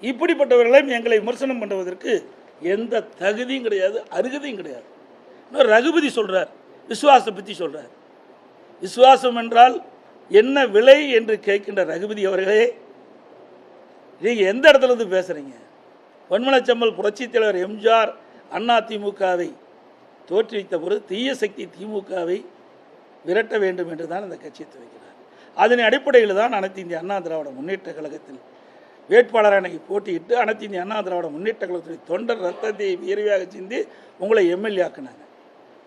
இப்படிப்பட்டவர்களையும் எங்களை விமர்சனம் பண்ணுவதற்கு எந்த தகுதியும் கிடையாது, அருகதையும் கிடையாது. இன்னும் ரகுபதி சொல்கிறார், விசுவாசத்தை பற்றி சொல்கிறார். விசுவாசம் என்றால் என்ன விலை என்று கேட்கின்ற ரகுபதி அவர்களே, நீங்கள் எந்த இடத்துல இருந்து பேசுகிறீங்க? பொன்மனச்செம்மல் புரட்சித் தலைவர் எம்ஜிஆர் அண்ணா திமுகவை தோற்றுவித்த பொழுது தீய சக்தி திமுகவை விரட்ட வேண்டும் என்று தான் அந்த கட்சியை துவக்கினார். அதன் அடிப்படையில் தான் அனைத்து இந்திய அண்ணா திராவிட முன்னேற்ற கழகத்தில் வேட்பாளராக அன்னைக்கு போட்டியிட்டு அனைத்து இந்திய அண்ணா திராவிட முன்னேற்ற கழகத்துடைய தொண்டர் ரத்தத்தை வியர்வையாக சிந்தி உங்களை எம்எல்ஏ ஆக்கினாங்க.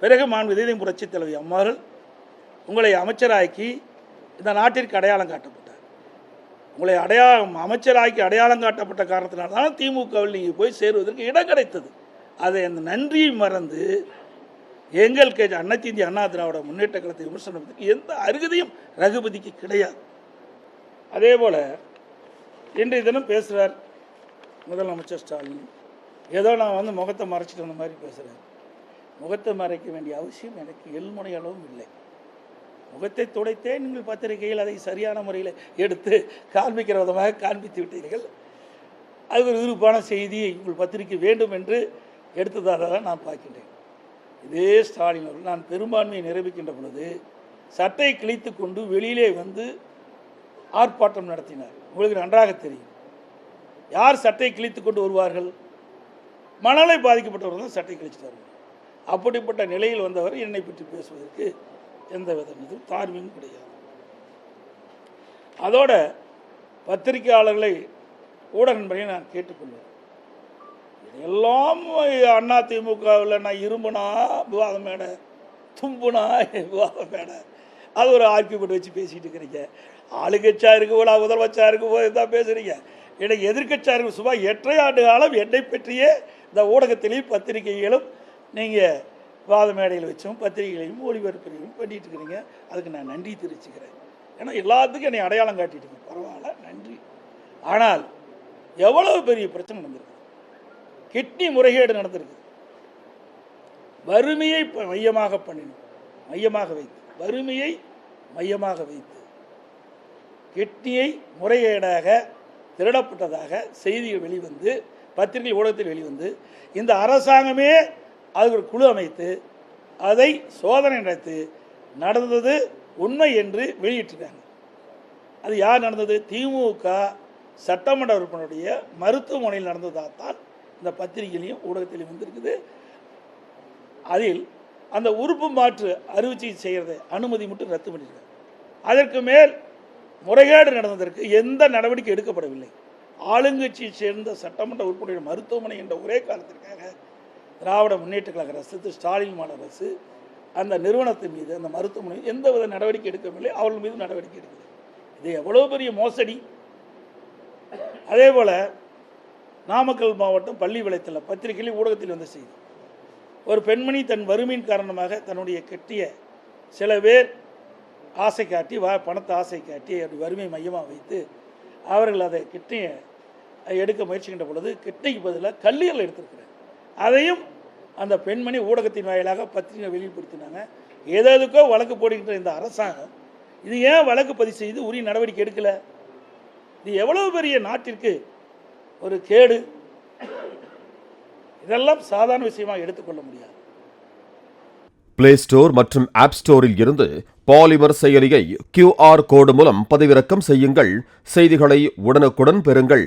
பிறகு மாண்புமிகு புரட்சித் தலைவி அம்மாள் உங்களை அமைச்சராக்கி இந்த நாட்டிற்கு அடையாளம் காட்டப்பட்டார். உங்களை அமைச்சராக்கி அடையாளம் காட்டப்பட்ட காரணத்தினால்தான் திமுகவில் நீங்கள் போய் சேருவதற்கு இடம் கிடைத்தது. அதை அந்த நன்றியை மறந்து எங்கள் அனைத்து இந்திய அண்ணா திராவிட முன்னேற்ற கழகத்தை விமர்சனத்துக்கு எந்த அருகதையும் ரகுபதிக்கு கிடையாது. அதே போல் இன்றைய தினம் பேசுகிறார் முதலமைச்சர் ஸ்டாலின். ஏதோ நான் முகத்தை மறைச்சிட்டு வந்த மாதிரி பேசுகிறேன். முகத்தை மறைக்க வேண்டிய அவசியம் எனக்கு எல்முனை அளவும் இல்லை. முகத்தை துடைத்தே நீங்கள் பத்திரிகையில் அதை சரியான முறையில் எடுத்து காண்பிக்கிற விதமாக காண்பித்து விட்டீர்கள். அது ஒரு விருப்பான செய்தியை உங்கள் பத்திரிகை வேண்டும் என்று எடுத்ததாக தான் நான் பார்க்கின்றேன். இதே ஸ்டாலின் அவர்கள் நான் பெரும்பான்மையை நிரூபிக்கின்ற பொழுது சட்டை கிழித்து கொண்டு வெளியிலே வந்து ஆர்ப்பாட்டம் நடத்தினார். உங்களுக்கு நன்றாக தெரியும். யார் சட்டை கிழித்து கொண்டு வருவார்கள்? மணலை பாதிக்கப்பட்டவர்கள் தான் சட்டை கிழிச்சிட்டார்கள். அப்படிப்பட்ட நிலையில் வந்தவர் என்னை பற்றி பேசுவதற்கு எந்த வித இதுவும் தார்மீகம் கிடையாது. அதோட பத்திரிகையாளர்களை ஊடக நண்பர்களை நான் கேட்டுக்கொள்வேன். எல்லாம் அண்ணா திமுகவில் நான் இரும்புனா விவாதம் மேடை, தும்புனா விவாதம் மேடை, அது ஒரு ஆர்கியூமெண்ட் வச்சு பேசிகிட்டு இருக்கிறீங்க. ஆளுங்கட்சியாக இருக்க போல முதலமைச்சா இருக்க போது தான் பேசுகிறீங்க. எனக்கு எதிர்கட்சியாக இருக்கும் சுமார் 8 ஆண்டு காலம் என்னை பற்றியே இந்த ஊடகத்திலையும் பத்திரிகைகளும் நீங்கள் விவாத மேடையில் வச்சும் பத்திரிகைகளையும் ஒளிபரப்புகளையும் பண்ணிகிட்டு இருக்கிறீங்க. அதுக்கு நான் நன்றி தெரிவிச்சுக்கிறேன். ஏன்னா எல்லாத்துக்கும் என்னை அடையாளம் காட்டிட்டீங்க, பரவாயில்ல, நன்றி. ஆனால் எவ்வளவு பெரிய பிரச்சனை நடந்திருக்கு. கிட்னி முறைகேடு நடந்திருக்கு. வறுமையை மையமாக பண்ணினோம், மையமாக வைத்து வறுமையை மையமாக வைத்து கிட்னியை முறைகேடாக திருடப்பட்டதாக செய்திகள் வெளிவந்து பத்திரிகை ஊடகத்தில் வெளிவந்து இந்த அரசாங்கமே அது ஒரு குழு அமைத்து அதை சோதனை நடத்தி நடந்தது உண்மை என்று வெளியிட்டிருக்காங்க. அது யார் நடந்தது? திமுக சட்டமன்ற உறுப்பினருடைய மருத்துவமனையில் நடந்ததாகத்தான் இந்த பத்திரிகையிலையும் ஊடகத்திலையும் வந்திருக்குது. அதில் அந்த உறுப்பு மாற்று அறுவை சிகிச்சை செய்கிறத அனுமதி மட்டும் ரத்து பண்ணியிருக்காங்க. அதற்கு மேல் முறைகேடு நடந்ததற்கு எந்த நடவடிக்கை எடுக்கப்படவில்லை. ஆளுங்கட்சியை சேர்ந்த சட்டமன்ற உறுப்பினருடைய மருத்துவமனை என்ற ஒரே காரணத்திற்காக திராவிட முன்னேற்ற கழக அரசு, ஸ்டாலின் மாநில அரசு அந்த நிறுவனத்தின் மீது, அந்த மருத்துவமனை எந்தவித நடவடிக்கை எடுக்கவில்லை. அவர்கள் மீது நடவடிக்கை எடுக்குது. இது எவ்வளோ பெரிய மோசடி. அதே போல் நாமக்கல் மாவட்டம் பள்ளிப்பாளையத்தில் பத்திரிகையில் ஊடகத்தில் வந்த செய்தி, ஒரு பெண்மணி தன் வறுமையின் காரணமாக தன்னுடைய கட்டிய சில பேர் ஆசை காட்டி பணத்தை ஆசை காட்டி அப்படி வறுமை மையமாக வைத்து அவர்கள் அதை கிட்னியை எடுக்க முயற்சிக்கின்ற பொழுது கிட்னிக்கு பதிலாக கல்லீரல் எடுத்திருக்கிறார். அதையும் அந்த பெண்மணி ஊடகத்தின் வாயிலாக பத்திரிகை வெளிப்படுத்தினாங்க. எதுக்கோ வழக்கு போடுகின்ற இந்த அரசாங்கம் இது ஏன் வழக்கு பதிவு செய்து உரிய நடவடிக்கை எடுக்கலை? இது எவ்வளவு பெரிய நாட்டிற்கு ஒரு கேடு. இதெல்லாம் சாதாரண விஷயமாக எடுத்துக்கொள்ள முடியாது. பிளே ஸ்டோர் மற்றும் ஆப் ஸ்டோரில் இருந்து பாலிமர் செயலியை QR கோடு மூலம் பதிவிறக்கம் செய்யுங்கள். செய்திகளை உடனுக்குடன் பெறுங்கள்.